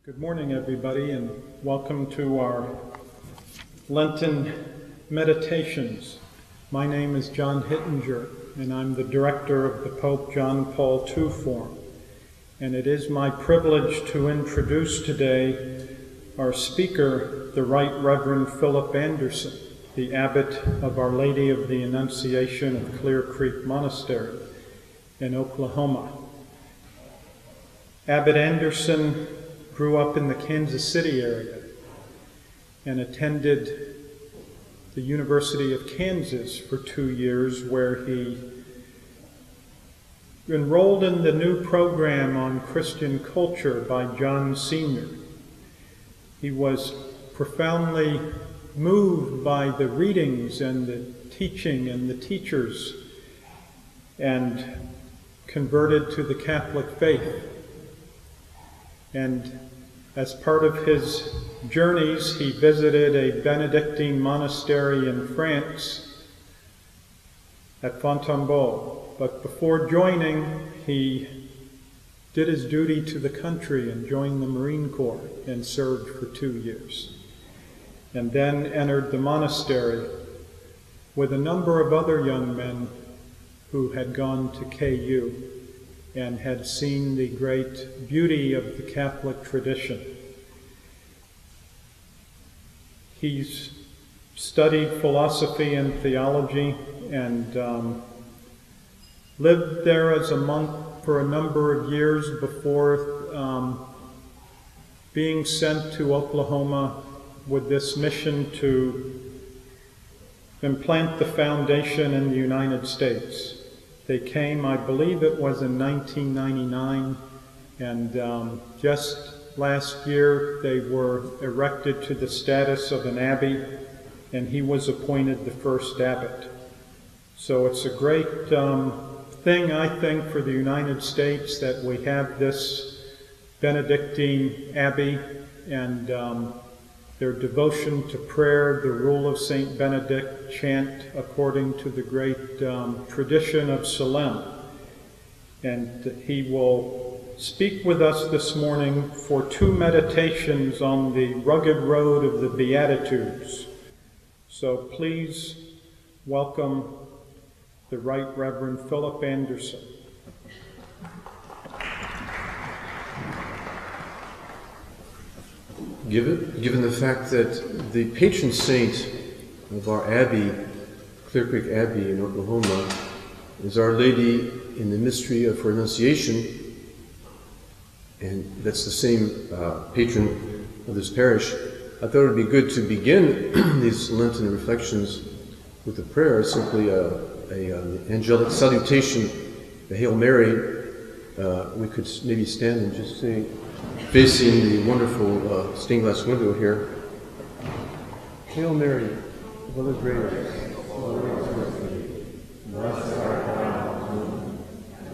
Good morning, everybody, and welcome to our Lenten meditations. My name is John Hittinger, and I'm the director of the Pope John Paul II Forum. And it is my privilege to introduce today our speaker, the Right Reverend Philip Anderson, the abbot of Our Lady of the Annunciation of Clear Creek Monastery in Oklahoma. Abbot Anderson grew up in the Kansas City area and attended the University of Kansas for 2 years, where he enrolled in the new program on Christian culture by John Sr. He was profoundly moved by the readings and the teaching and the teachers, and converted to the Catholic faith. And as part of his journeys, he visited a Benedictine monastery in France at Fontainebleau. But before joining, he did his duty to the country and joined the Marine Corps and served for 2 years. And then entered the monastery with a number of other young men who had gone to KU and had seen the great beauty of the Catholic tradition. He's studied philosophy and theology and lived there as a monk for a number of years before being sent to Oklahoma with this mission to implant the foundation in the United States. They came, I believe it was in 1999, and just last year they were erected to the status of an abbey, and he was appointed the first abbot. So it's a great thing, I think, for the United States that we have this Benedictine abbey, and their devotion to prayer, the rule of Saint Benedict chant according to the great tradition of Salem. And he will speak with us this morning for 2 meditations on the rugged road of the Beatitudes. So please welcome the Right Reverend Philip Anderson. Given the fact that the patron saint of our abbey, Clear Creek Abbey in Oklahoma, is Our Lady in the mystery of her Annunciation, and that's the same patron of this parish, I thought it would be good to begin these Lenten reflections with a prayer, simply an angelic salutation, the Hail Mary. We could maybe stand and just say, facing the wonderful stained glass window here, Hail Mary, full of grace, the Lord is with thee. Blessed art thou among women,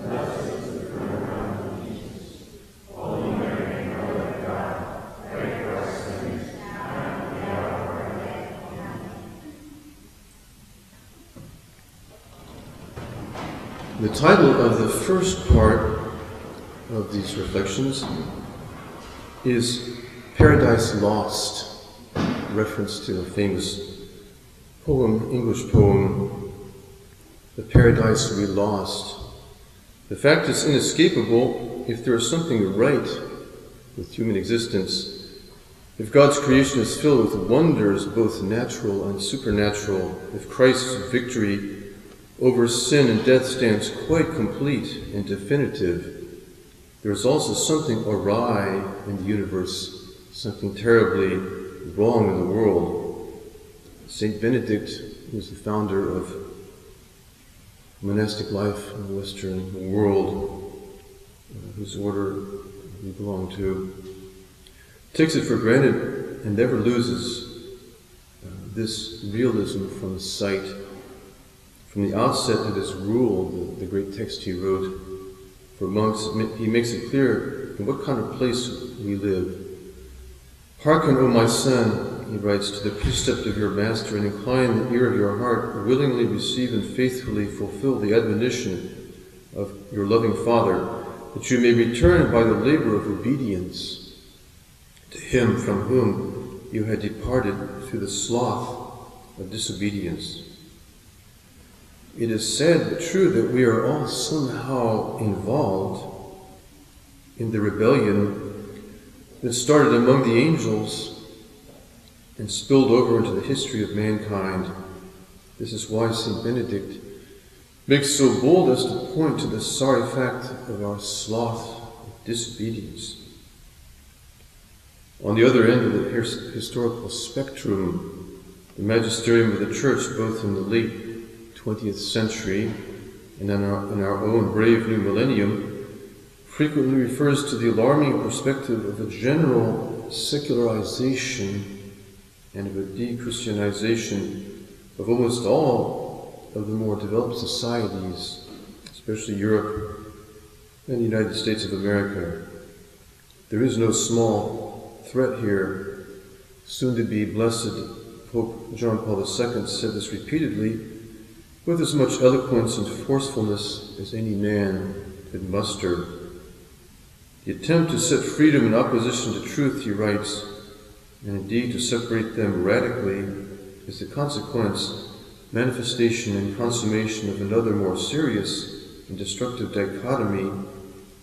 blessed is the fruit of thy womb, Jesus. Holy Mary, Mother of God, pray for us sinners, now and at the hour of our death. Amen. The title of the first part of these reflections is Paradise Lost, reference to a famous poem, English poem, The Paradise We Lost. The fact is inescapable: if there is something right with human existence, if God's creation is filled with wonders both natural and supernatural, if Christ's victory over sin and death stands quite complete and definitive, there is also something awry in the universe, something terribly wrong in the world. Saint Benedict was the founder of monastic life in the Western world, whose order we belong to, takes it for granted and never loses this realism from sight. From the outset of his rule, the great text he wrote for monks, he makes it clear in what kind of place we live. Hearken, O my son, he writes, to the precept of your master, and incline the ear of your heart, willingly receive and faithfully fulfill the admonition of your loving Father, that you may return by the labor of obedience to him from whom you had departed through the sloth of disobedience. It is sad but true that we are all somehow involved in the rebellion that started among the angels and spilled over into the history of mankind. This is why St. Benedict makes so bold as to point to the sorry fact of our sloth of disobedience. On the other end of the historical spectrum, the magisterium of the Church, both in the late 20th century and in our own brave new millennium, frequently refers to the alarming perspective of a general secularization and of a de-Christianization of almost all of the more developed societies, especially Europe and the United States of America. There is no small threat here. Soon-to-be blessed Pope John Paul II said this repeatedly with as much eloquence and forcefulness as any man could muster. The attempt to set freedom in opposition to truth, he writes, and indeed to separate them radically, is the consequence, manifestation, and consummation of another more serious and destructive dichotomy,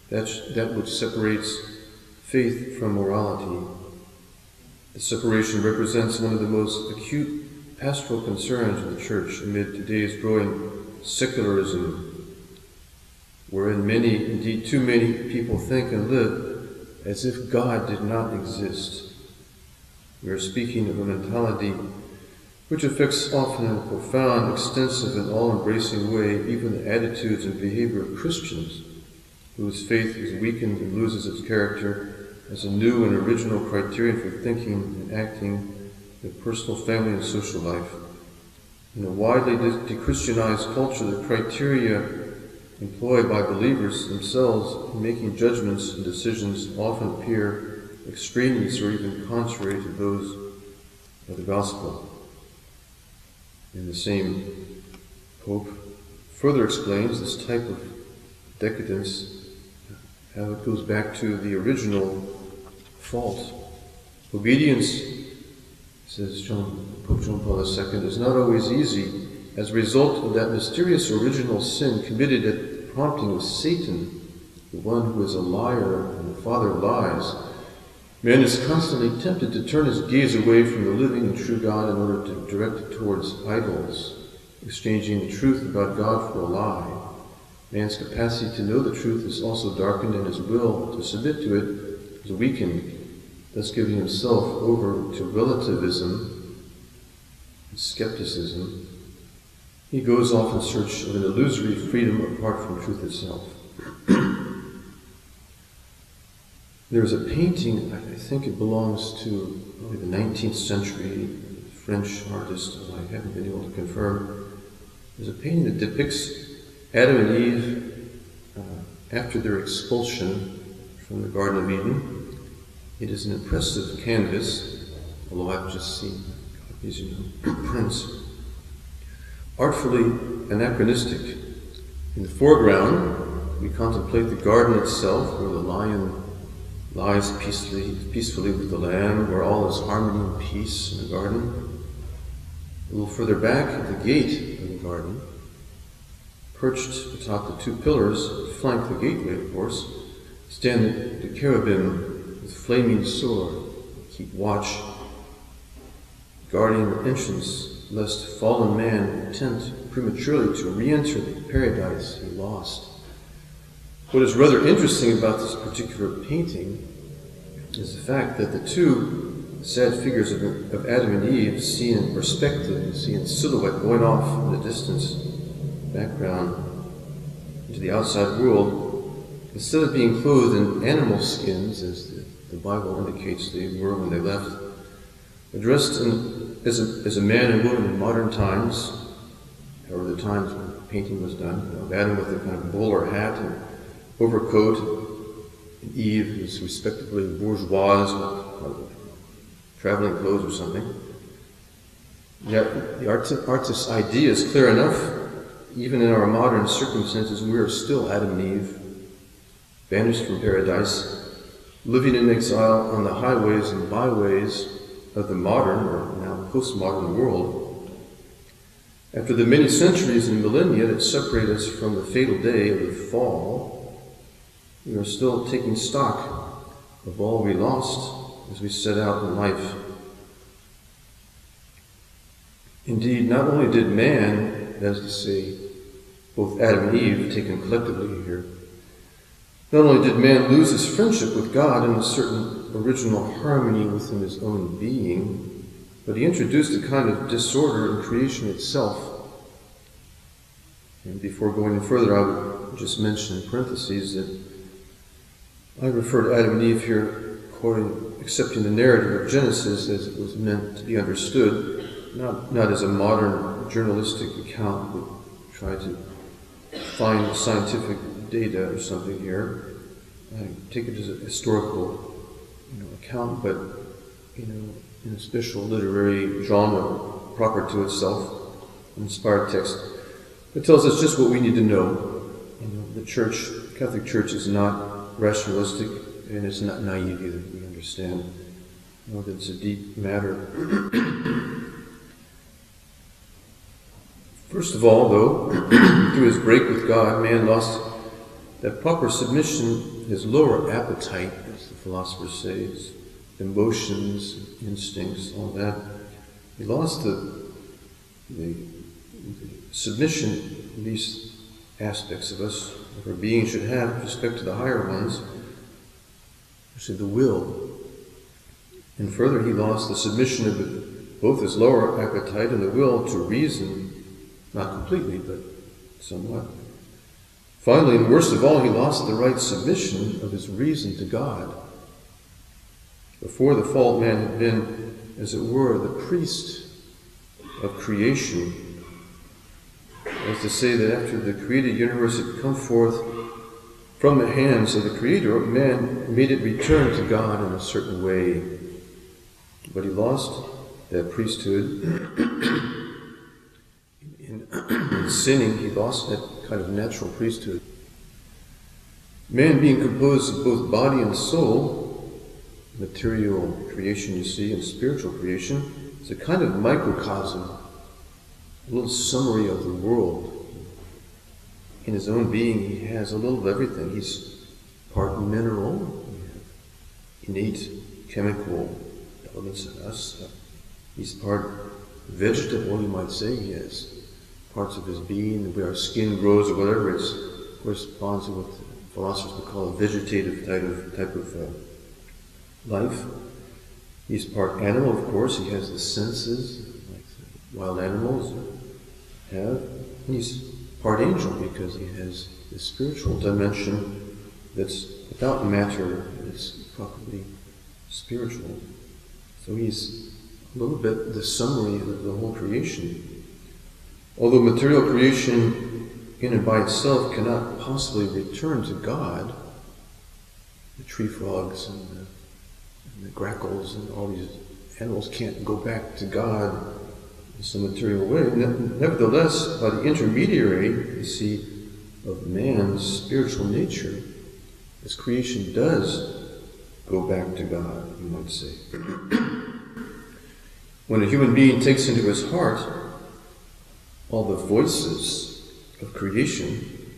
that which separates faith from morality. The separation represents one of the most acute pastoral concerns of the Church amid today's growing secularism, wherein many, indeed too many, people think and live as if God did not exist. We are speaking of a mentality which affects often in a profound, extensive, and all-embracing way even the attitudes and behavior of Christians, whose faith is weakened and loses its character as a new and original criterion for thinking and acting in personal, family, and social life. In a widely de-Christianized culture, the criteria employed by believers themselves in making judgments and decisions often appear extraneous or even contrary to those of the gospel. And the same Pope further explains this type of decadence, how it goes back to the original fault. Obedience, says Pope John Paul II, is not always easy as a result of that mysterious original sin committed at the prompting of Satan, the one who is a liar and the father of lies. Man is constantly tempted to turn his gaze away from the living and true God in order to direct it towards idols, exchanging the truth about God for a lie. Man's capacity to know the truth is also darkened, and his will to submit to it is weakened, thus giving himself over to relativism and skepticism. He goes off in search of an illusory freedom apart from truth itself. There's a painting, I think it belongs to probably the 19th century French artist, I haven't been able to confirm. There's a painting that depicts Adam and Eve after their expulsion from the Garden of Eden. It is an impressive canvas, although I've just seen copies, prints. Artfully anachronistic. In the foreground, we contemplate the garden itself, where the lion lies peacefully with the lamb, where all is harmony and peace in the garden. A little further back, at the gate of the garden, perched atop the two pillars that flank the gateway, of course, stand the cherubim with flaming sword, keep watch, guarding the entrance, lest fallen man attempt prematurely to re-enter the paradise he lost. What is rather interesting about this particular painting is the fact that the two sad figures of Adam and Eve, seen in perspective, seen in silhouette going off in the distance, background, into the outside world, instead of being clothed in animal skins, as the Bible indicates they were when they left, are dressed as a man and woman in modern times, or the times when the painting was done. Adam with a kind of bowler hat and overcoat, and Eve is respectably bourgeoise, traveling clothes or something. Yet the artist's idea is clear enough. Even in our modern circumstances, we are still Adam and Eve, banished from paradise, living in exile on the highways and byways of the modern, or now postmodern world. After the many centuries and millennia that separate us from the fatal day of the fall, we are still taking stock of all we lost as we set out in life. Indeed, not only did man, that is to say, both Adam and Eve, taken collectively here, not only did man lose his friendship with God and a certain original harmony within his own being, but he introduced a kind of disorder in creation itself. And before going any further, I would just mention in parentheses that I refer to Adam and Eve here, accepting the narrative of Genesis as it was meant to be understood, not as a modern journalistic account that try to find scientific data or something here. I take it as a historical account, but in a special literary genre proper to itself, an inspired text. It tells us just what we need to know. The Catholic Church is not rationalistic, and it's not naive either. We understand that it's a deep matter. First of all, though, through his break with God, man lost that proper submission, his lower appetite, as the philosophers say, his emotions, instincts, all that. He lost the submission these aspects of us, of our being, should have with respect to the higher ones, actually the will. And further, he lost the submission of both his lower appetite and the will to reason, not completely, but somewhat. Finally, and worst of all, he lost the right submission of his reason to God. Before the fall, man had been, as it were, the priest of creation. As to say that after the created universe had come forth from the hands of the Creator, man made it return to God in a certain way. But he lost that priesthood. In sinning, he lost that kind of natural priesthood. Man being composed of both body and soul, material creation, you see, and spiritual creation, is a kind of microcosm, a little summary of the world. In his own being, he has a little of everything. He's part mineral, innate chemical elements in us. He's part vegetable, you might say. He has parts of his being, the way our skin grows or whatever, it corresponds to what philosophers would call a vegetative type of life. He's part animal, of course. He has the senses, like wild animals have. And he's part angel because he has this spiritual dimension that's without matter, it's properly spiritual. So he's a little bit the summary of the whole creation. Although material creation in and by itself cannot possibly return to God, the tree frogs and the grackles and all these animals can't go back to God in some material way. Nevertheless, by the intermediary, you see, of man's spiritual nature, this creation does go back to God, you might say. When a human being takes into his heart all the voices of creation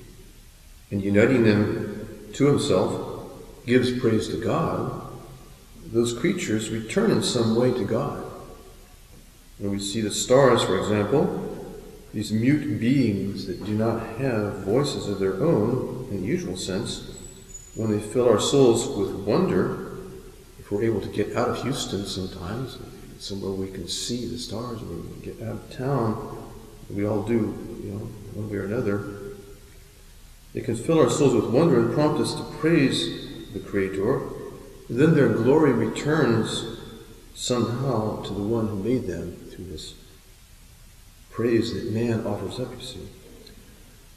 and uniting them to himself gives praise to God, those creatures return in some way to God. When we see the stars, for example, these mute beings that do not have voices of their own in the usual sense, when they fill our souls with wonder, if we're able to get out of Houston sometimes, somewhere we can see the stars, or we can get out of town, we all do, one way or another. They can fill our souls with wonder and prompt us to praise the Creator. Then their glory returns somehow to the one who made them through this praise that man offers up, you see.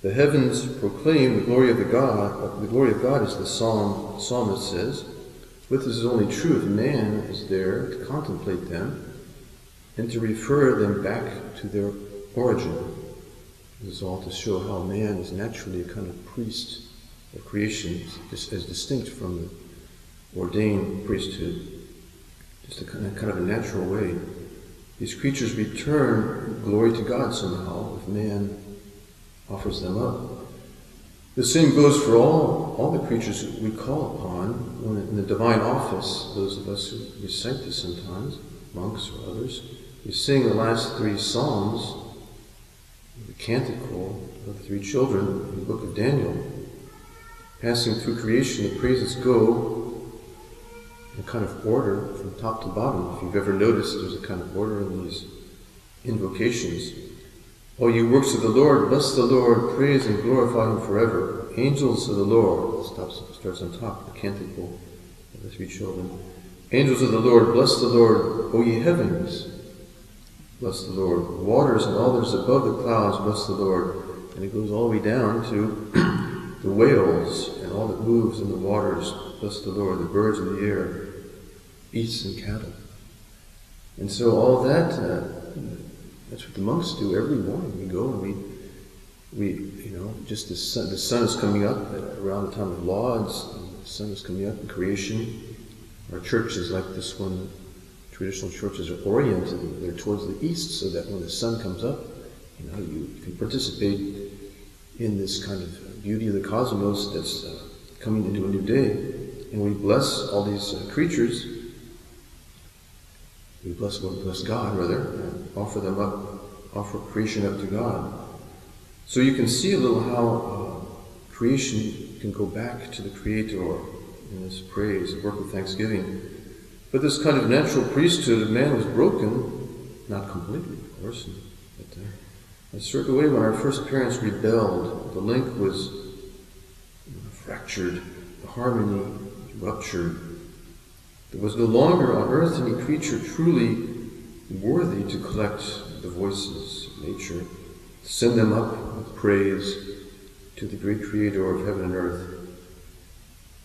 The heavens proclaim the glory of the God. The glory of God, as the psalmist says. But this is only true if man is there to contemplate them and to refer them back to their origin. This is all to show how man is naturally a kind of priest of creation, as distinct from ordained priesthood, just a kind of a natural way. These creatures return glory to God somehow if man offers them up. The same goes for all the creatures that we call upon when in the divine office. Those of us who recite this sometimes, monks or others, we sing the last 3 psalms, the canticle of the 3 children in the book of Daniel. Passing through creation, the praises go in a kind of order from top to bottom. If you've ever noticed, there's a kind of order in these invocations. O you works of the Lord, bless the Lord, praise and glorify him forever. Angels of the Lord, starts on top, the canticle of the 3 children. Angels of the Lord, bless the Lord, O ye heavens, bless the Lord. Waters and all that is above the clouds, bless the Lord. And it goes all the way down to the whales and all that moves in the waters, bless the Lord. The birds of the air, beasts and cattle. And so all that, that's what the monks do every morning. We go and we just the sun is coming up around the time of Lauds, and the sun is coming up in creation. Our churches, like this one, traditional churches are oriented, they're towards the east, so that when the sun comes up, you can participate in this kind of beauty of the cosmos that's coming into a new day. And we bless all these creatures. We bless God, rather, and offer creation up to God. So you can see a little how creation can go back to the Creator in this praise, the work of thanksgiving. But this kind of natural priesthood of man was broken, not completely, of course, but in a certain way when our first parents rebelled, the link was fractured, the harmony ruptured. There was no longer on earth any creature truly worthy to collect the voices of nature, to send them up with praise to the great Creator of heaven and earth.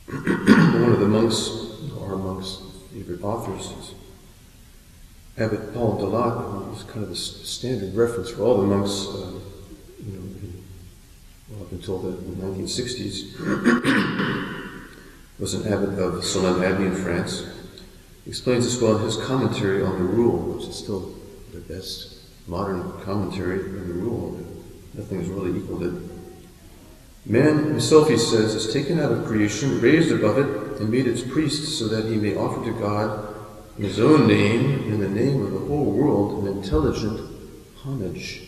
One of the monks, our monks' favorite authors, is Abbott Phillip, who is kind of the standard reference for all the monks, up until the 1960s, was an abbot of Salem Abbey in France. He explains this well in his commentary on the Rule, which is still the best modern commentary on the Rule. Nothing has really equaled it. Man himself, he says, is taken out of creation, raised above it, and made its priest so that he may offer to God in his own name, in the name of the whole world, an intelligent homage.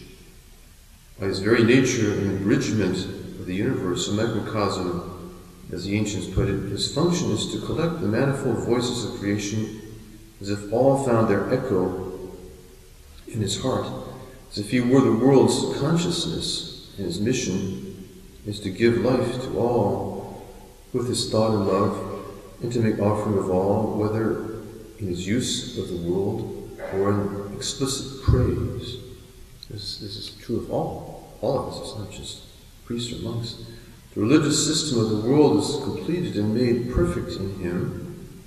By his very nature, an abridgment of the universe, a microcosm, as the ancients put it, his function is to collect the manifold voices of creation as if all found their echo in his heart, as if he were the world's consciousness, and his mission is to give life to all with his thought and love, and to make offering of all, whether in his use of the world or in explicit praise. This is true of all of us. It's not just priests or monks. The religious system of the world is completed and made perfect in him.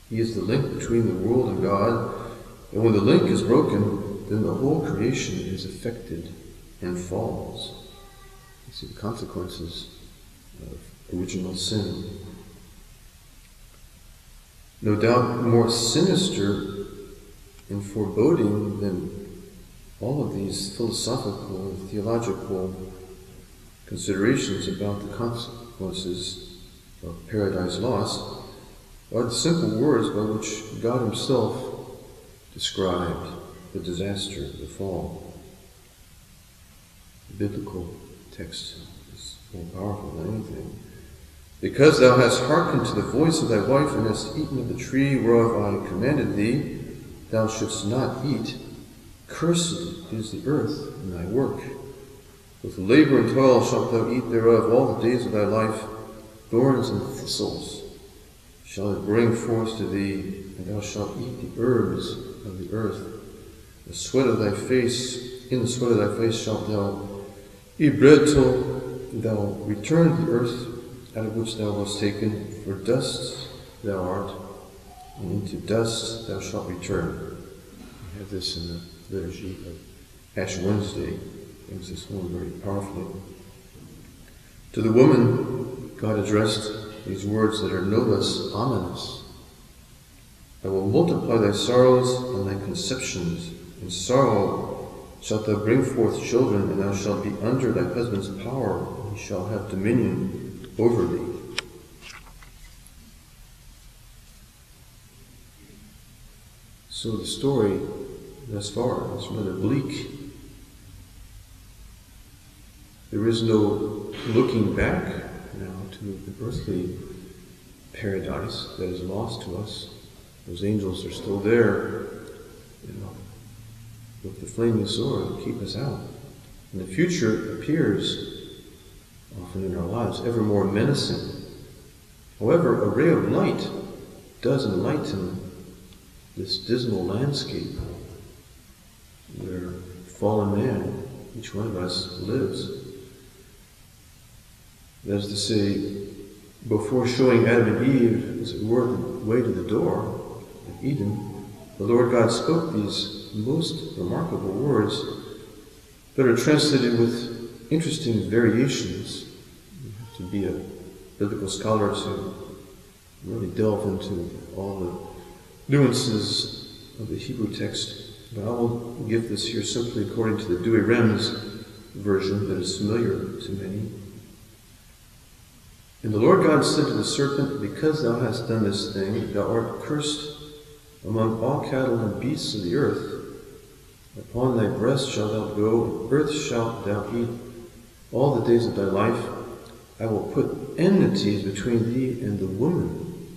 He is the link between the world and God, and when the link is broken, then the whole creation is affected and falls. You see the consequences of original sin. No doubt more sinister and foreboding than all of these philosophical and theological considerations about the consequences of paradise lost are the simple words by which God himself described the disaster, the fall. The biblical text is more powerful than anything. Because thou hast hearkened to the voice of thy wife, and hast eaten of the tree whereof I commanded thee, thou shouldst not eat. Cursed is the earth and thy work. With labor and toil shalt thou eat thereof all the days of thy life. Thorns and thistles shall it bring forth to thee, and thou shalt eat the herbs of the earth. The sweat of thy face, in the sweat of thy face shalt thou eat bread till thou return to the earth out of which thou wast taken, for dust thou art, and into dust thou shalt return. We have this in the liturgy of Ash Wednesday. Brings this home very powerfully. To the woman, God addressed these words that are no less ominous. I will multiply thy sorrows and thy conceptions. In sorrow shalt thou bring forth children, and thou shalt be under thy husband's power, and he shall have dominion over thee. So the story thus far is rather bleak. There is no looking back now to the earthly paradise that is lost to us. Those angels are still there, with the flaming sword to keep us out. And the future appears often in our lives ever more menacing. However, a ray of light does enlighten this dismal landscape where fallen man, each one of us, lives. That is to say, before showing Adam and Eve, as it were, the way to the door of Eden, the Lord God spoke these most remarkable words that are translated with interesting variations. You have to be a biblical scholar to really delve into all the nuances of the Hebrew text, but I will give this here simply according to the Douay Rheims version that is familiar to many. And the Lord God said to the serpent, because thou hast done this thing, thou art cursed among all cattle and beasts of the earth. Upon thy breast shalt thou go, and earth shalt thou eat all the days of thy life. I will put enmities between thee and the woman,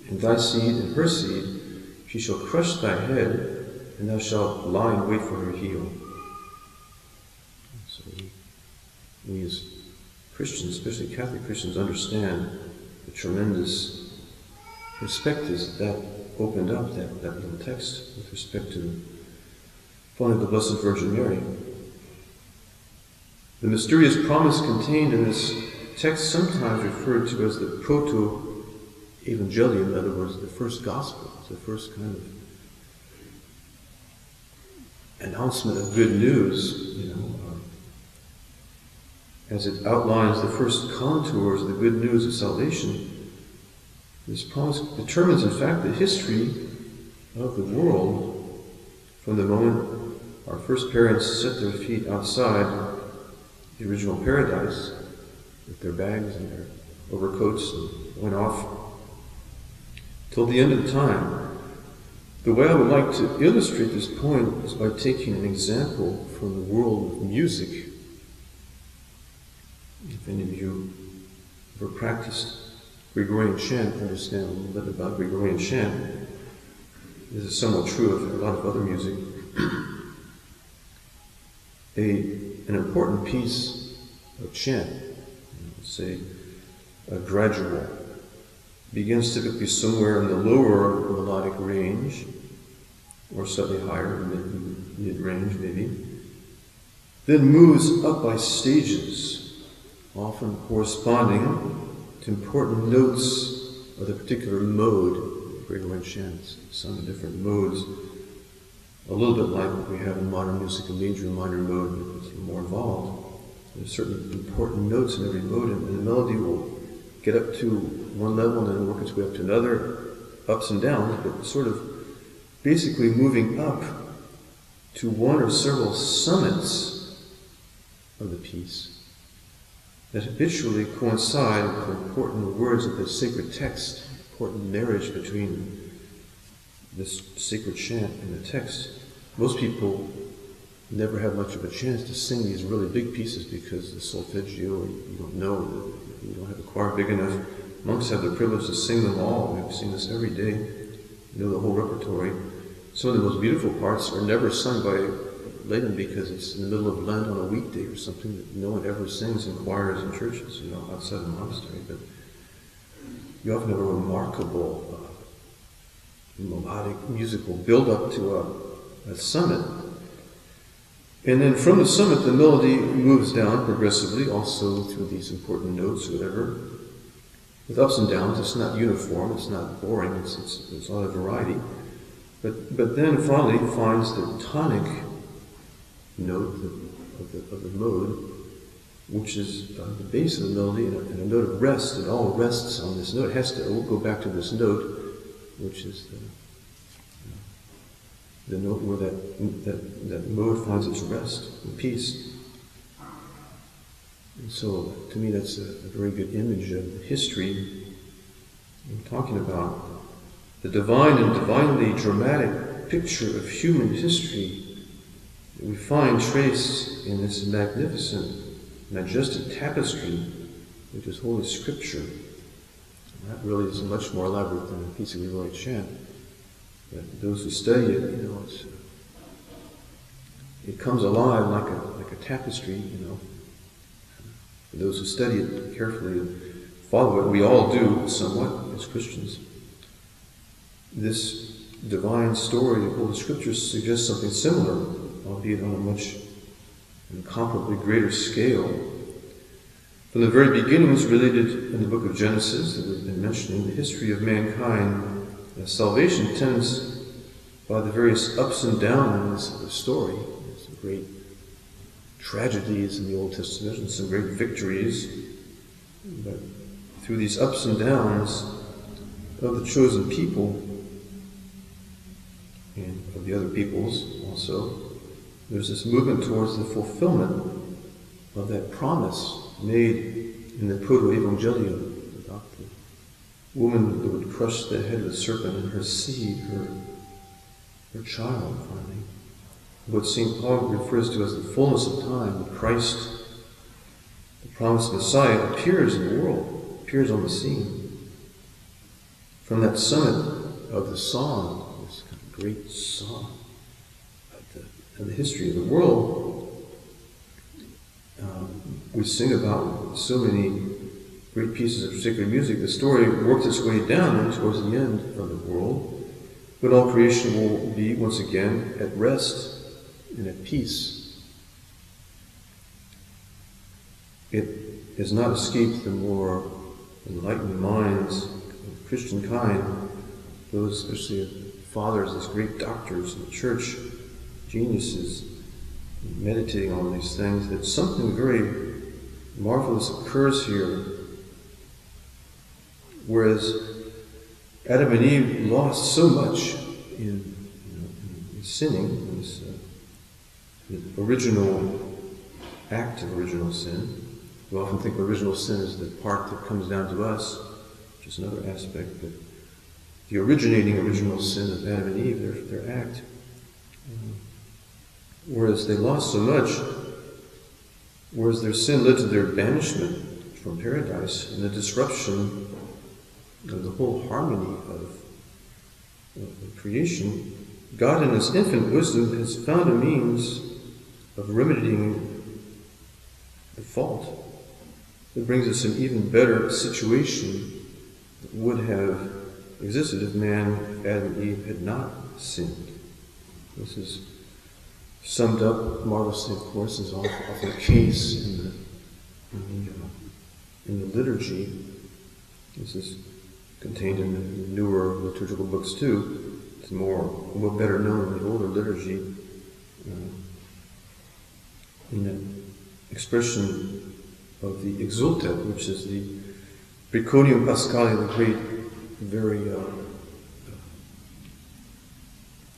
and thy seed and her seed. She shall crush thy head, and thou shalt lie in wait for her heel. So we as Christians, especially Catholic Christians, understand the tremendous perspectives that opened up that little text with respect to following the Blessed Virgin Mary. The mysterious promise contained in this text, sometimes referred to as the proto-evangelium, in other words, the first gospel, the first kind of announcement of good news, as it outlines the first contours of the good news of salvation. This promise determines, in fact, the history of the world from the moment our first parents set their feet outside the original paradise with their bags and their overcoats and went off till the end of time. The way I would like to illustrate this point is by taking an example from the world of music. If any of you ever practiced Gregorian chant, understand a little bit about Gregorian chant. This is somewhat true of a lot of other music. An important piece of chant, say a gradual, begins typically somewhere in the lower melodic range, or slightly higher, mid-range maybe, then moves up by stages, often corresponding to important notes of the particular mode. Gregorian chants, some different modes, a little bit like what we have in modern music, a major and minor mode, but it's more involved. There's certain important notes in every mode, and the melody will get up to one level and then work its way up to another, ups and downs, but sort of basically moving up to one or several summits of the piece that habitually coincide with important words of the sacred text, important marriage between this sacred chant and the text. Most people never have much of a chance to sing these really big pieces because the solfeggio, you don't know, you don't have a choir big enough. Monks have the privilege to sing them all. We've seen this every day. You know the whole repertory. Some of the most beautiful parts are never sung by laymen because it's in the middle of Lent on a weekday or something that no one ever sings in choirs and churches, outside the monastery. But you often have a remarkable melodic, musical build-up to a summit. And then from the summit, the melody moves down progressively, also through these important notes, whatever, with ups and downs. It's not uniform, it's not boring, it's all a variety. But then finally finds the tonic note of the mode, which is the base of the melody, and a note of rest. It all rests on this note. It will go back to this note, which is the note where that mode finds its rest and peace. And so, to me, that's a very good image of history. I'm talking about the divine and divinely dramatic picture of human history that we find traced in this magnificent, majestic tapestry, which is Holy Scripture. And that really is much more elaborate than a piece of Leroy chant. But those who study it, it comes alive like a tapestry, For those who study it carefully and follow it, we all do somewhat as Christians. This divine story of Holy Scriptures suggests something similar, albeit on a much incomparably greater scale. From the very beginnings related in the book of Genesis that we've been mentioning, the history of mankind as salvation tends by the various ups and downs of the story. There's some great tragedies in the Old Testament and some great victories. But through these ups and downs of the chosen people and of the other peoples also, there's this movement towards the fulfillment of that promise made in the proto-evangelium about the woman that would crush the head of the serpent and her seed, her child, finally. What St. Paul refers to as the fullness of time, Christ, the promised Messiah, appears in the world, appears on the scene. From that summit of the song, this kind of great song of the history of the world, we sing about so many great pieces of sacred music. The story works its way down towards the end of the world, when all creation will be once again at rest and at peace. It has not escaped the more enlightened minds of Christian kind, those especially fathers, these great doctors in the church, geniuses, meditating on these things, that something very marvelous occurs here. Whereas Adam and Eve lost so much in sinning, in this original act of original sin. We often think original sin is the part that comes down to us, which is another aspect, but the originating original sin of Adam and Eve, their act. Whereas they lost so much, whereas their sin led to their banishment from paradise and the disruption of the whole harmony of creation, God in His infinite wisdom has found a means of remedying the fault that brings us an even better situation that would have existed if Adam and Eve had not sinned. This is summed up marvelously, of course, is often the case in the liturgy. This is contained in the newer liturgical books too. It's more better known in the older liturgy. In the expression of the exultet, which is the Preconium Paschalia, the great, very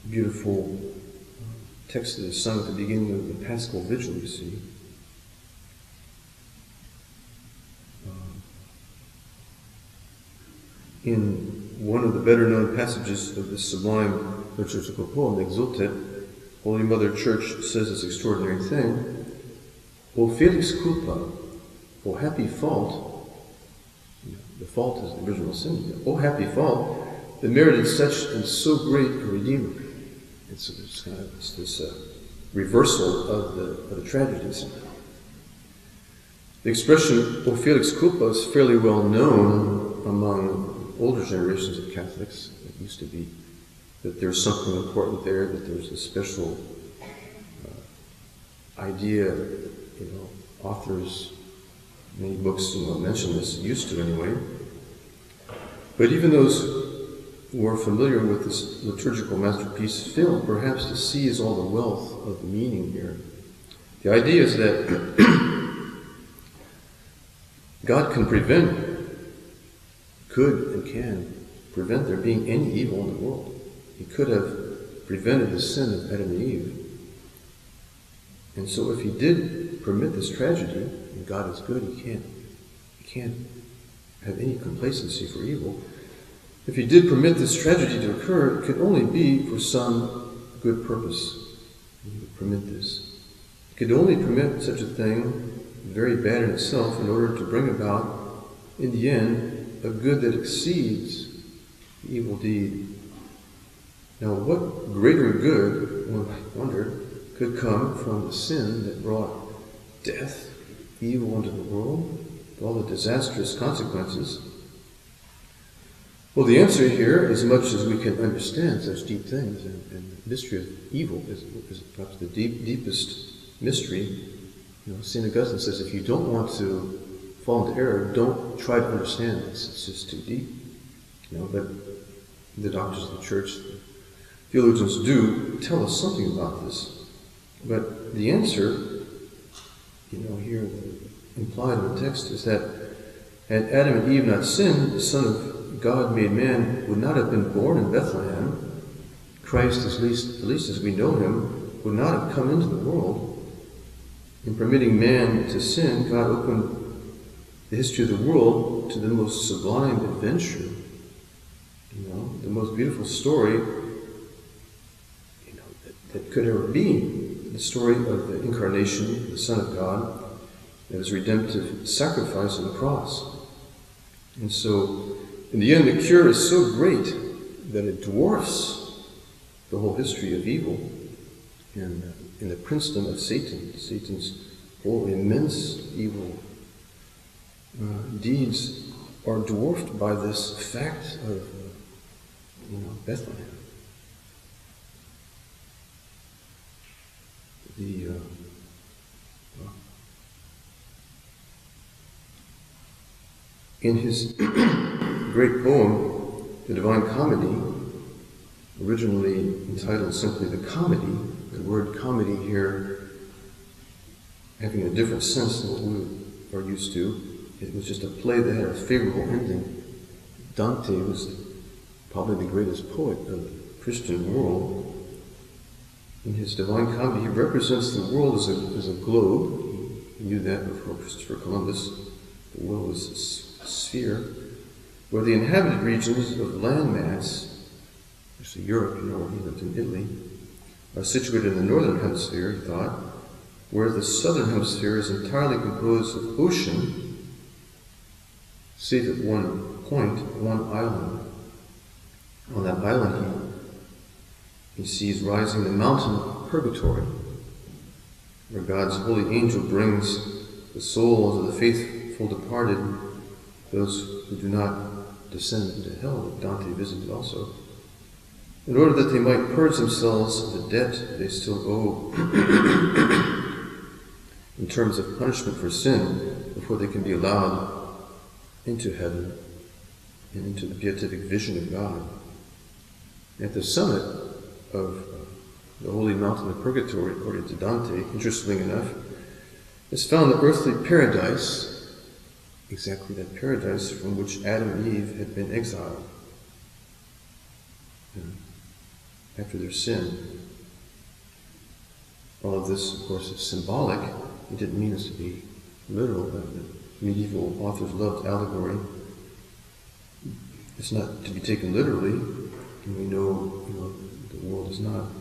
beautiful text that is sung at the beginning of the Paschal Vigil, you see. In one of the better known passages of this sublime liturgical poem, the Exultet, Holy Mother Church says this extraordinary thing: O felix culpa, O happy fault, the fault is the original sin, O happy fault, that merited such and so great a Redeemer. It's this reversal of the tragedies. The expression "O felix culpa" is fairly well known among older generations of Catholics. It used to be that there's something important there, that there's a special idea. Authors, many books mention this, used to anyway. But even those who are familiar with this liturgical masterpiece fail perhaps to seize all the wealth of the meaning here. The idea is that God can could and can prevent there being any evil in the world. He could have prevented the sin of Adam and Eve. And so if he did permit this tragedy, and God is good, he can't have any complacency for evil. If he did permit this tragedy to occur, it could only be for some good purpose. He would permit this. He could only permit such a thing, very bad in itself, in order to bring about, in the end, a good that exceeds the evil deed. Now, what greater good, one might wonder, could come from the sin that brought death, evil into the world, all the disastrous consequences? Well, the answer here, as much as we can understand such deep things, and the mystery of evil is perhaps the deepest mystery. St. Augustine says, if you don't want to fall into error, don't try to understand this. It's just too deep. But the doctors of the church, the theologians do tell us something about this. But the answer, here implied in the text is that had Adam and Eve not sinned, the Son of God made man would not have been born in Bethlehem. Christ, at least as we know him, would not have come into the world. In permitting man to sin, God opened the history of the world to the most sublime adventure, the most beautiful story, that could ever be. The story of the incarnation, the Son of God, and his redemptive sacrifice on the cross. And so, in the end, the cure is so great that it dwarfs the whole history of evil and the princedom of Satan. Satan's whole immense evil deeds are dwarfed by this fact of Bethlehem. In his great poem, The Divine Comedy, originally entitled simply The Comedy, the word comedy here having a different sense than what we are used to. It was just a play that had a favorable ending. Dante was probably the greatest poet of the Christian world. In his Divine Comedy, he represents the world as a globe. He knew that before Christopher Columbus. The world was a sphere, where the inhabited regions of landmass, especially Europe, where he lived in Italy, are situated in the northern hemisphere, he thought, whereas the southern hemisphere is entirely composed of ocean, save at one point, one island. On that island, he sees rising the mountain of purgatory, where God's holy angel brings the souls of the faithful departed, those who do not descend into hell that Dante visited also, in order that they might purge themselves of the debt they still owe in terms of punishment for sin before they can be allowed into heaven and into the beatific vision of God. At the summit of the holy mountain of purgatory, according to Dante, interestingly enough, is found the earthly paradise, exactly that paradise from which Adam and Eve had been exiled after their sin. All of this, of course, is symbolic. It didn't mean us to be literal, but the medieval authors loved allegory. It's not to be taken literally, and we know, the world is not,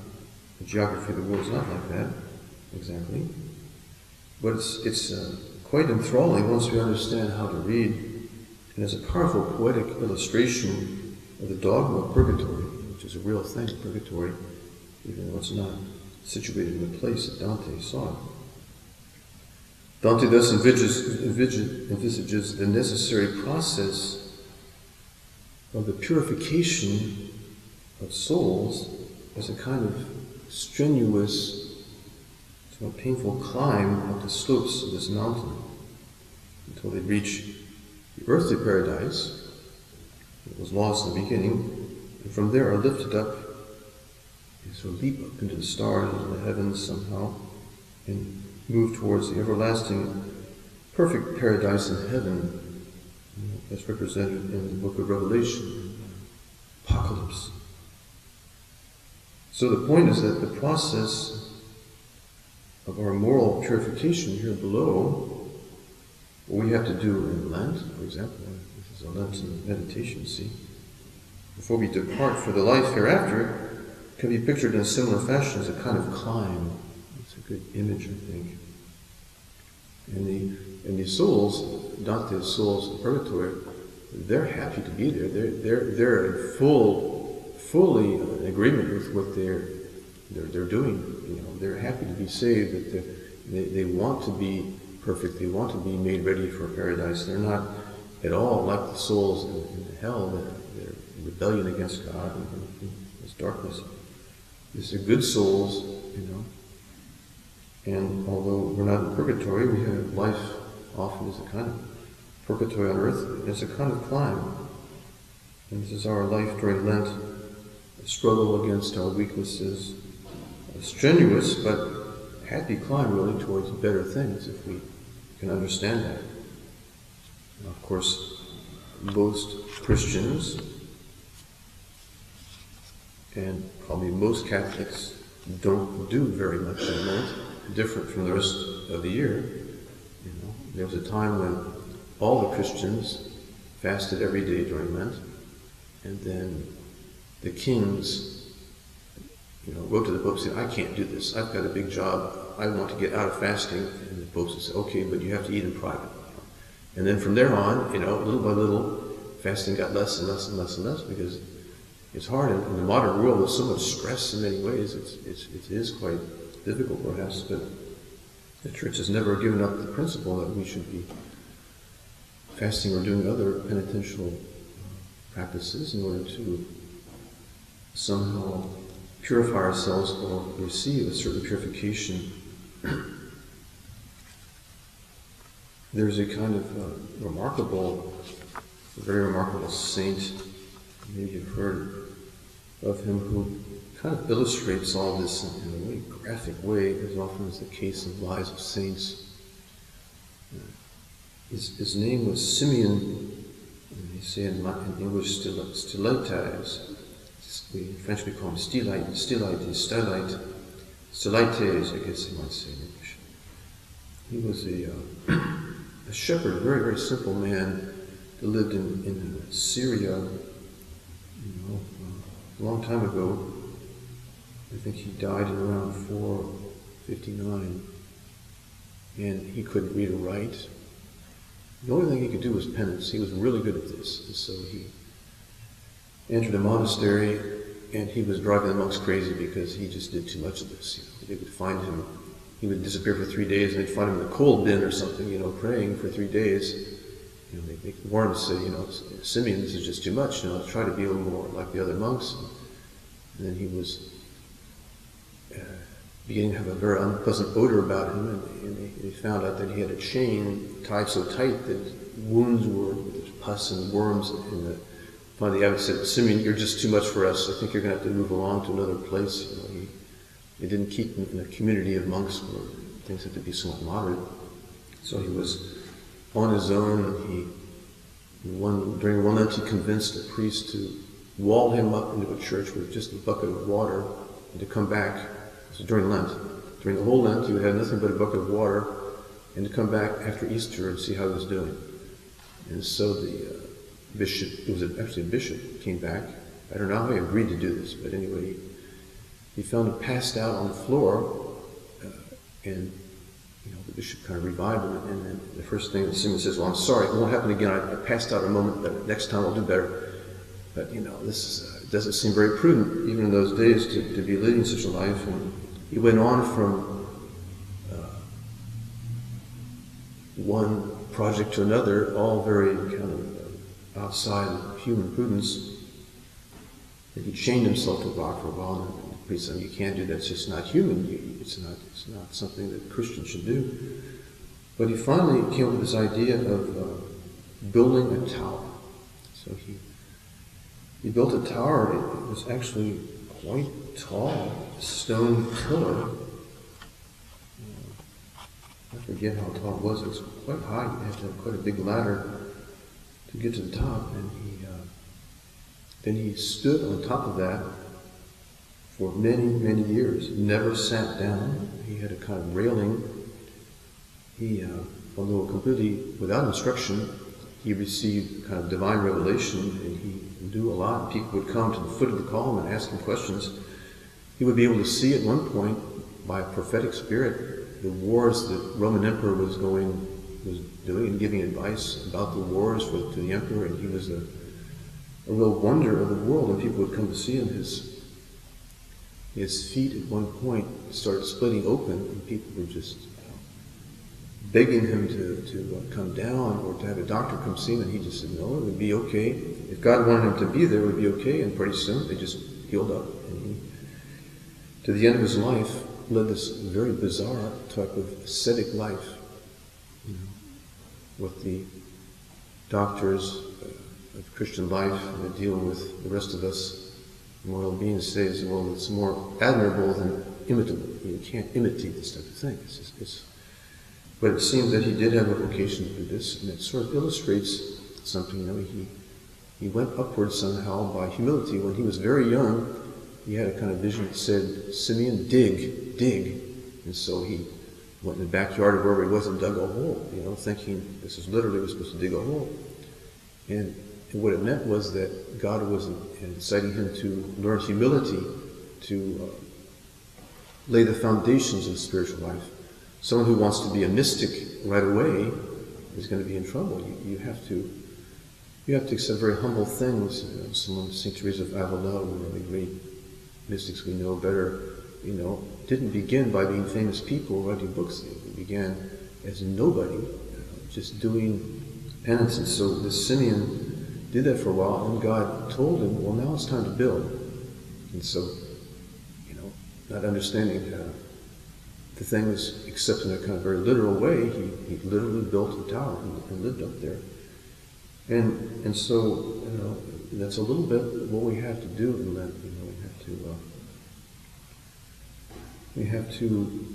the geography of the world is not like that, exactly. But it's quite enthralling once we understand how to read, and it's a powerful poetic illustration of the dogma of purgatory, which is a real thing, purgatory, even though it's not situated in the place that Dante saw it. Dante thus envisages the necessary process of the purification of souls as a kind of strenuous, somewhat painful climb up the slopes of this mountain until they reach the earthly paradise that was lost in the beginning, and from there are lifted up, they sort of leap up into the stars, into the heavens somehow, and move towards the everlasting, perfect paradise in heaven, That's represented in the book of Revelation, Apocalypse. So the point is that the process of our moral purification here below, what we have to do in Lent, for example, this is a Lenten meditation, see, before we depart for the life hereafter, can be pictured in a similar fashion as a kind of climb. It's a good image, I think. And the souls, not the souls of purgatory, they're happy to be there. They're in fully in agreement with what they're doing. You know, they're happy to be saved. That they want to be perfect. They want to be made ready for paradise. They're not at all like the souls in hell. They're in rebellion against God and this darkness. These are good souls, you know. And although we're not in purgatory, we have life often as a kind of purgatory on earth. It's a kind of climb. And this is our life during Lent, a struggle against our weaknesses, a strenuous but happy climb really towards better things, if we can understand that. Now, of course, most Christians and probably most Catholics don't do very much in Lent, different from the rest of the year. You know, there was a time when all the Christians fasted every day during Lent, and then the kings, you know, wrote to the Pope saying, "I can't do this. I've got a big job. I want to get out of fasting." And the Pope says, "Okay, but you have to eat in private." And then from there on, you know, little by little, fasting got less and less and less and less because it's hard in the modern world. There's so much stress in many ways. It is quite difficult, perhaps, but the Church has never given up the principle that we should be fasting or doing other penitential practices in order to somehow purify ourselves or receive a certain purification. There's a kind of very remarkable saint, maybe you've heard of him, who kind of illustrates all this in a very graphic way, as often is the case in the lives of saints. His name was Simeon, and they say in English, Stylites. In French we call him Stylites, I guess you might say in English. He was a shepherd, a very, very simple man that lived in Syria, you know, a long time ago. I think he died in around 459, and he couldn't read or write. The only thing he could do was penance. He was really good at this, and so he entered a monastery, and he was driving the monks crazy because he just did too much of this. You know, they would find him, he would disappear for 3 days, and they'd find him in a coal bin or something, you know, praying for 3 days. You know, they warned him to say, you know, "Simeon, this is just too much. You know, try to be a little more like the other monks." And then he was beginning to have a very unpleasant odor about him, and they found out that he had a chain tied so tight that wounds were with pus and worms. And finally the abbot said, "Simeon, you're just too much for us. I think you're going to have to move along to another place." You know, they didn't keep him in a community of monks where things had to be somewhat moderate. So he was on his own, and during one Lent he convinced a priest to wall him up into a church with just a bucket of water and to come back. So during Lent, during the whole Lent, he would have nothing but a bucket of water, and to come back after Easter and see how he was doing. And so the bishop, it was actually a bishop, came back. I don't know how he agreed to do this, but anyway, he found him passed out on the floor, and you know, the bishop kind of revived him. And then the first thing that Simeon says, "Well, I'm sorry, it won't happen again. I passed out a moment, but next time I'll do better." But you know, this doesn't seem very prudent, even in those days, to be leading such a life. And he went on from one project to another, all very kind of outside of human prudence. And he chained himself to a rock for a while, and the priest said, "You can't do that. It's just not human. It's not something that Christians should do." But he finally came up with this idea of building a tower. So he built a tower. It was actually quite tall, a stone pillar. I forget how tall it was. It was quite high. You had to have quite a big ladder to to get to the top, and then he stood on top of that for many, many years, never sat down. He had a kind of railing. He, although completely without instruction, he received kind of divine revelation, and he knew a lot. People would come to the foot of the column and ask him questions. He would be able to see at one point, by a prophetic spirit, the wars that Roman emperor was doing and giving advice about the wars to the emperor, and he was a real wonder of the world, and people would come to see him. His feet at one point started splitting open, and people were just begging him to come down or to have a doctor come see him, and he just said, no, it would be okay. If God wanted him to be there, it would be okay, and pretty soon they just healed up. And he, to the end of his life, led this very bizarre type of ascetic life, with the doctors of Christian life that deal with the rest of us moral beings say, well, it's more admirable than imitable. You can't imitate this type of thing. But it seems that he did have a vocation to do this, and it sort of illustrates something. He went upward somehow by humility. When he was very young, he had a kind of vision that said, Simeon, dig, dig. And so he went in the backyard of wherever he was and dug a hole, thinking this is literally was supposed to dig a hole. And what it meant was that God was inciting him to learn humility, to lay the foundations of spiritual life. Someone who wants to be a mystic right away is going to be in trouble. You have to accept very humble things. Someone, St. Teresa of Avila, one of the great mystics we know better, didn't begin by being famous people writing books. They began as a nobody, just doing penance. And so this Simeon did that for a while, and God told him, well, now it's time to build. And so, not understanding the thing was, except in a kind of very literal way, he literally built a tower and lived up there. And so, that's a little bit what we have to do in Lent. We have to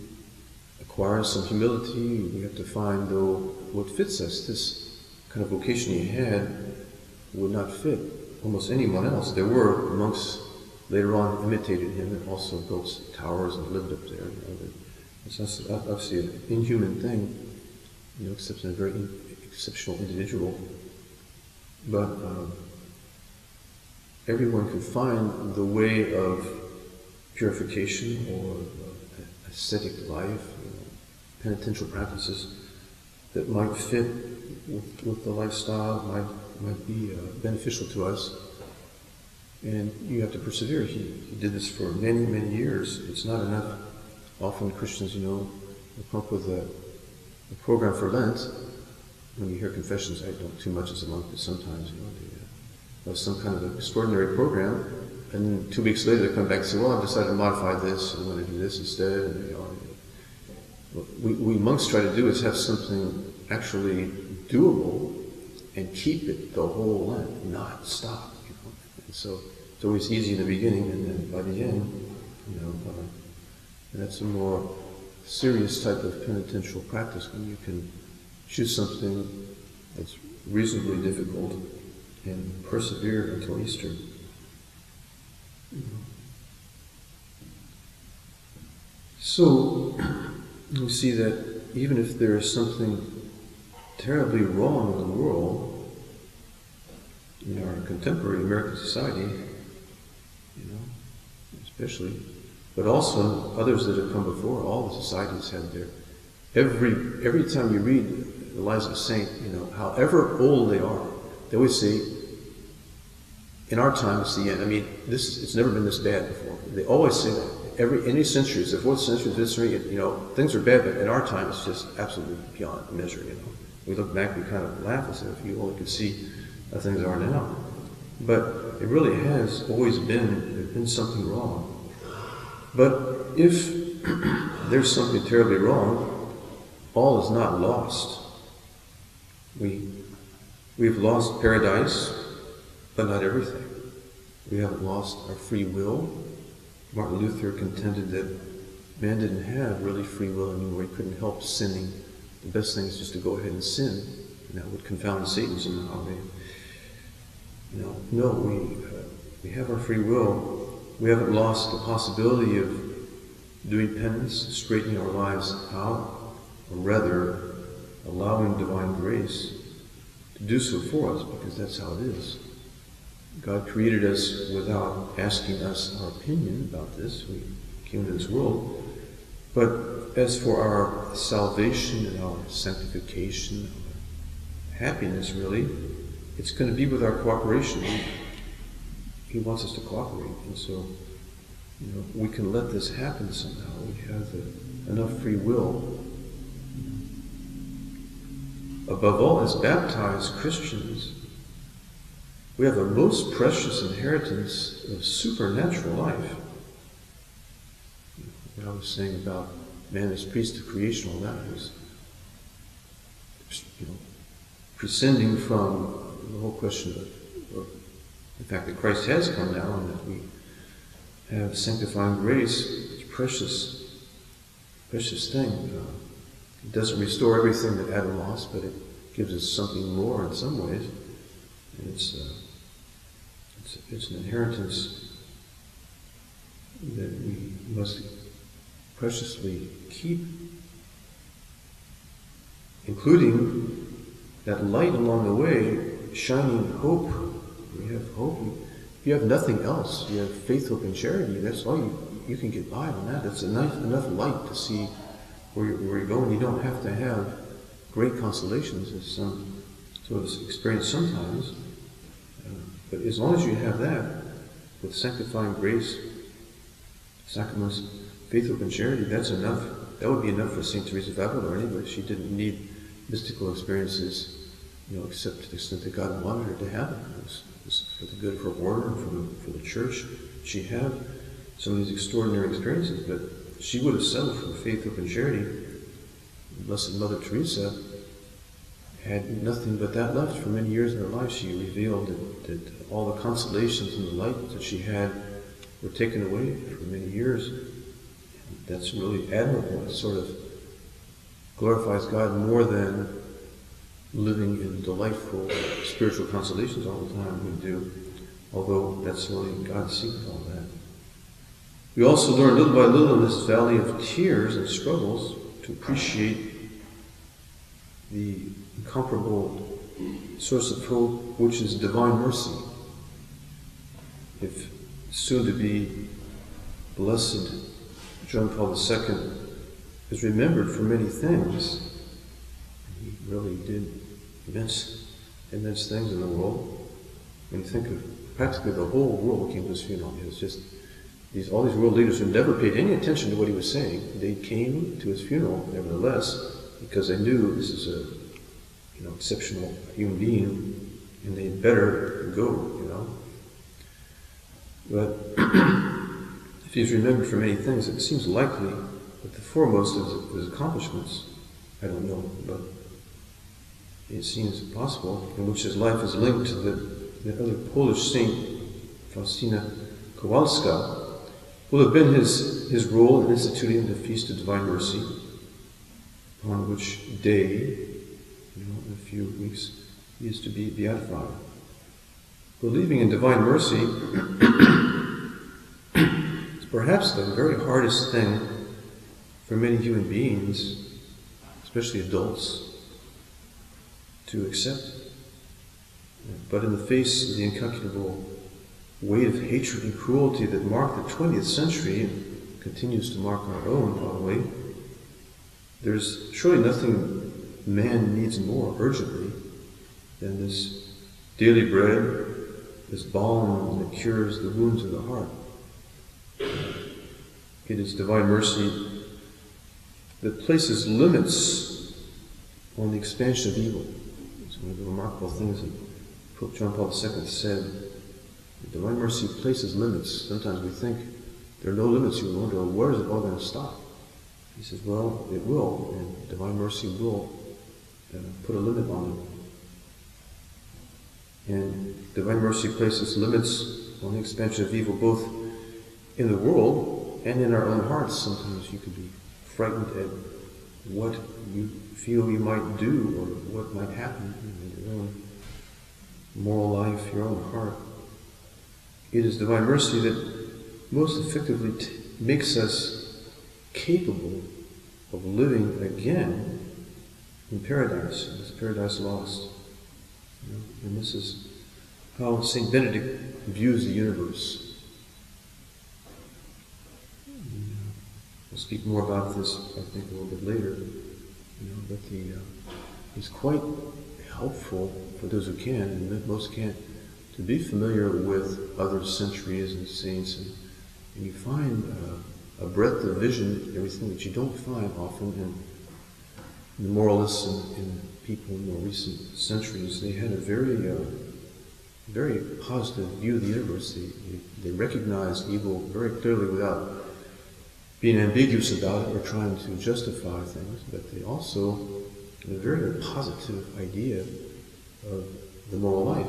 acquire some humility. We have to find, though, what fits us. This kind of vocation he had would not fit almost anyone else. There were monks later on imitated him and also built towers and lived up there. It's obviously an inhuman thing, except in a very exceptional individual. But everyone can find the way of purification or ascetic life, penitential practices that might fit with the lifestyle, might be beneficial to us. And you have to persevere. He did this for many, many years. It's not enough. Often Christians, will come up with a program for Lent. When you hear confessions, I don't too much as a monk, but sometimes, they have some kind of extraordinary program. And then 2 weeks later, they come back and say, well, I've decided to modify this, I'm going to do this instead. And, what we monks try to do is have something actually doable and keep it the whole Lent, not stop. And so it's always easy in the beginning, and then by the end, that's a more serious type of penitential practice when you can choose something that's reasonably difficult and persevere until Easter. So we see that even if there is something terribly wrong in the world, in our contemporary American society, especially, but also others that have come before, all the societies had their, every time you read the lives of a saint, however old they are, they always say, in our time it's the end. It's never been this bad before. They always say that. Any century, it's the 4th century, 5th century, things are bad, but in our time it's just absolutely beyond measure, We look back, we kind of laugh and say, if you only could see how things are now. But it really has always been something wrong. But if there's something terribly wrong, all is not lost. We've lost paradise, but not everything. We haven't lost our free will. Martin Luther contended that man didn't have really free will anymore. He couldn't help sinning. The best thing is just to go ahead and sin. and that would confound Satan somehow. No, we have our free will. We haven't lost the possibility of doing penance, straightening our lives out, or rather, allowing divine grace to do so for us, because that's how it is. God created us without asking us our opinion about this. We came into this world. But as for our salvation and our sanctification, our happiness, really, it's going to be with our cooperation. He wants us to cooperate. And so, we can let this happen somehow. We have enough free will. Above all, as baptized Christians, we have the most precious inheritance of supernatural life. What I was saying about man as priest of creation, all that was, prescinding from the whole question of the fact that Christ has come now and that we have sanctifying grace. It's a precious thing. It doesn't restore everything that Adam lost, but it gives us something more in some ways. And it's an inheritance that we must preciously keep, including that light along the way, shining hope. We have hope. If you have nothing else, you have faith, hope, and charity. That's all you can get by on that. That's enough light to see where you're going. You don't have to have great consolations, as some sort of experience sometimes. But as long as you have that, with sanctifying grace, sacraments, faith, hope, and charity, that's enough. That would be enough for St. Teresa of Avila or anybody. She didn't need mystical experiences, except to the extent that God wanted her to have them. It was for the good of her order and for the church. She had some of these extraordinary experiences, but she would have settled for faith, hope, and charity. Blessed Mother Teresa had nothing but that left for many years in her life. She revealed that all the consolations and the light that she had were taken away for many years. And that's really admirable. It sort of glorifies God more than living in delightful spiritual consolations all the time we do, although that's really God's secret, all that. We also learn little by little in this valley of tears and struggles to appreciate the incomparable source of hope, which is divine mercy. If soon to be blessed John Paul II is remembered for many things, he really did immense things in the world. When you think of practically the whole world came to his funeral, it was just all these world leaders who never paid any attention to what he was saying. They came to his funeral, nevertheless, because they knew this is a exceptional human being, and they'd better go. But if he's remembered for many things, it seems likely that the foremost of his accomplishments, I don't know, but it seems possible, in which his life is linked to the other Polish saint, Faustina Kowalska, will have been his role in instituting the Feast of Divine Mercy, upon which day, in a few weeks, he is to be beatified. Believing in divine mercy is perhaps the very hardest thing for many human beings, especially adults, to accept. But in the face of the incalculable weight of hatred and cruelty that marked the 20th century and continues to mark our own, probably, there's surely nothing man needs more urgently than this daily bread, this balm that cures the wounds of the heart. It is divine mercy that places limits on the expansion of evil. It's one of the remarkable things that Pope John Paul II said. Divine mercy places limits. Sometimes we think there are no limits. You wonder, where is it all going to stop? He says, well, it will, and divine mercy will put a limit on it. And divine mercy places limits on the expansion of evil, both in the world and in our own hearts. Sometimes you can be frightened at what you feel you might do or what might happen in your own moral life, your own heart. It is divine mercy that most effectively makes us capable of living again in paradise, in this paradise lost. You know? And this is how St. Benedict views the universe. We'll speak more about this, I think, a little bit later. But it's quite helpful for those who can, and most can't, to be familiar with other centuries and saints, and you find a breadth of vision, everything that you don't find often in the moralists and in people in more recent centuries. They had a very positive view of the universe. They recognized evil very clearly without being ambiguous about it or trying to justify things, but they also had a very positive idea of the moral life,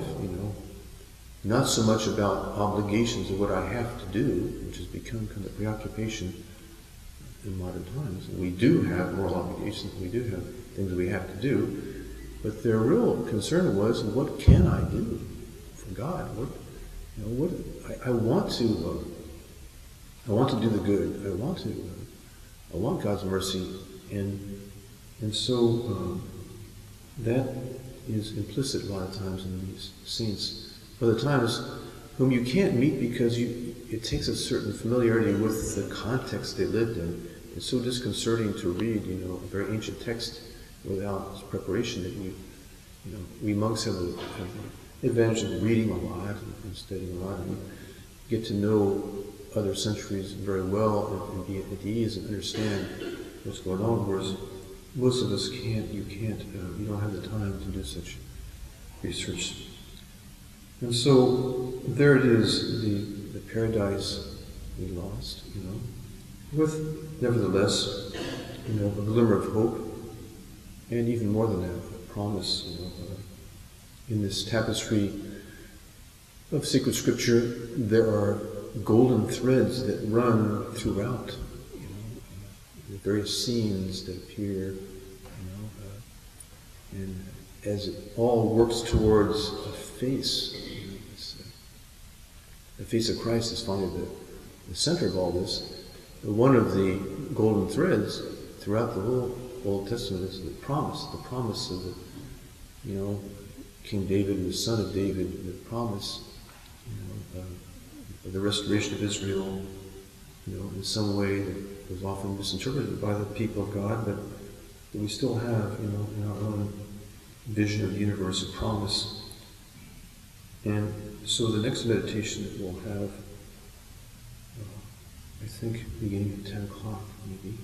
Not so much about obligations of what I have to do, which has become kind of preoccupation in modern times. We do have moral obligations, we do have things we have to do, but their real concern was, what can I do for God? I want to do the good. I want God's mercy, and so that is implicit a lot of times in these saints. Other times, whom you can't meet because it takes a certain familiarity with the context they lived in. It's so disconcerting to read, a very ancient text without preparation that we monks have the advantage of reading a lot and studying a lot, and we get to know other centuries very well and be at ease and understand what's going on, whereas most of us can't, you don't have the time to do such research. And so there it is, the paradise we lost, with nevertheless, a glimmer of hope, and even more than that, a promise, in this tapestry of sacred scripture, there are golden threads that run throughout, the various scenes that appear, and as it all works towards a face, the face of Christ is finally the center of all this. But one of the golden threads throughout the whole Old Testament is the promise of the, King David, the son of David, the promise, of the restoration of Israel, in some way that was often misinterpreted by the people of God, but that we still have, in our own vision of the universe, a promise. And so the next meditation that we'll have, I think beginning at 10 o'clock maybe,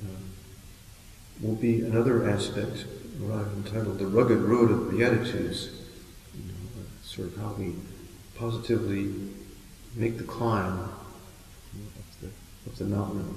will be another aspect, what I've entitled The Rugged Road of Beatitudes, sort of how we positively make the climb up the mountain